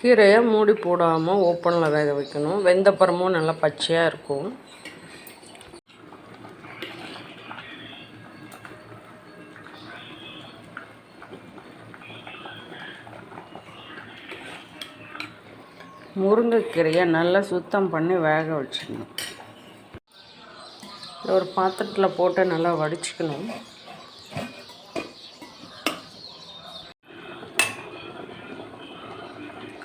கீரையை மூடி போடாமல் ஓப்பனில் வேக வைக்கணும். வெந்தப்புறமும் நல்லா பச்சையாக இருக்கும். முருங்கைக்கீரையை நல்லா சுத்தம் பண்ணி வேக வச்சுக்கணும். ஒரு பாத்திரத்தில் போட்டு நல்லா வடிச்சுக்கணும்.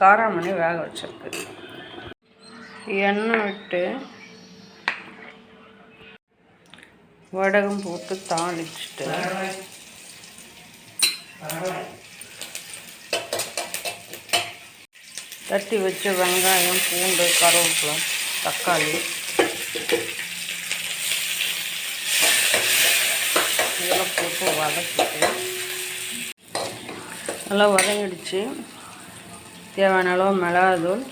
காராமணி வேக வச்சிருக்கு. எண்ணெய் விட்டு வடகம் போட்டு தாளிச்சுட்டு தட்டி வச்ச வெங்காயம், பூண்டு, கருவேப்பிலை, தக்காளி இதெல்லாம் போட்டு வதக்கிட்டு நல்லா வதங்கிடுச்சு. தேவையான அளவு மிளகாத்தூள்,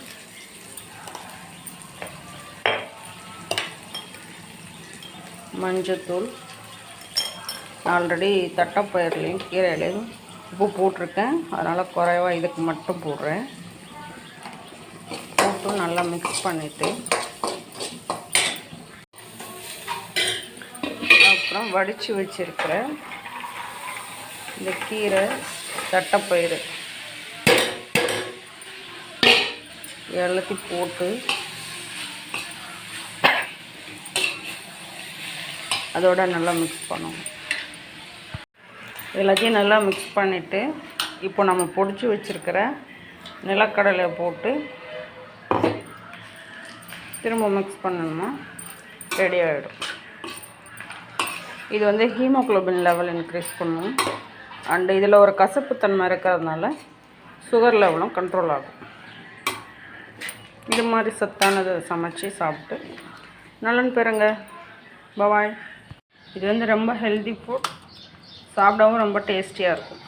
மஞ்சத்தூள், ஆல்ரெடி தட்டைப்பயிர்லையும் கீரையிலையும் உப்பு போட்டிருக்கேன், அதனால் குறைவாக இதுக்கு மட்டும் போடுறேன். போட்டு நல்லா மிக்ஸ் பண்ணிவிட்டு அப்புறம் வடித்து வச்சுருக்கிற இந்த கீரை, தட்டைப்பயிறு எல்லாத்தையும் போட்டு அதோட நல்லா மிக்ஸ் பண்ணணும். எல்லாத்தையும் நல்லா மிக்ஸ் பண்ணிவிட்டு இப்போ நம்ம பொடிச்சு வச்சுருக்கிற நிலக்கடலை போட்டு திரும்ப மிக்ஸ் பண்ணணும்னா ரெடி ஆகிடும். இது வந்து ஹீமோக்ளோபின் லெவல் இன்க்ரீஸ் பண்ணும். அண்டு இதில் ஒரு கசப்புத்தன்மை இருக்கிறதுனால சுகர் லெவலும் கண்ட்ரோல் ஆகும். இது மாதிரி சத்தானதை சமைச்சு சாப்பிட்டு நலன் பெறுங்க. பாய். இது வந்து ரொம்ப ஹெல்தி ஃபுட், சாப்பிடவும் ரொம்ப டேஸ்டியாக இருக்கும்.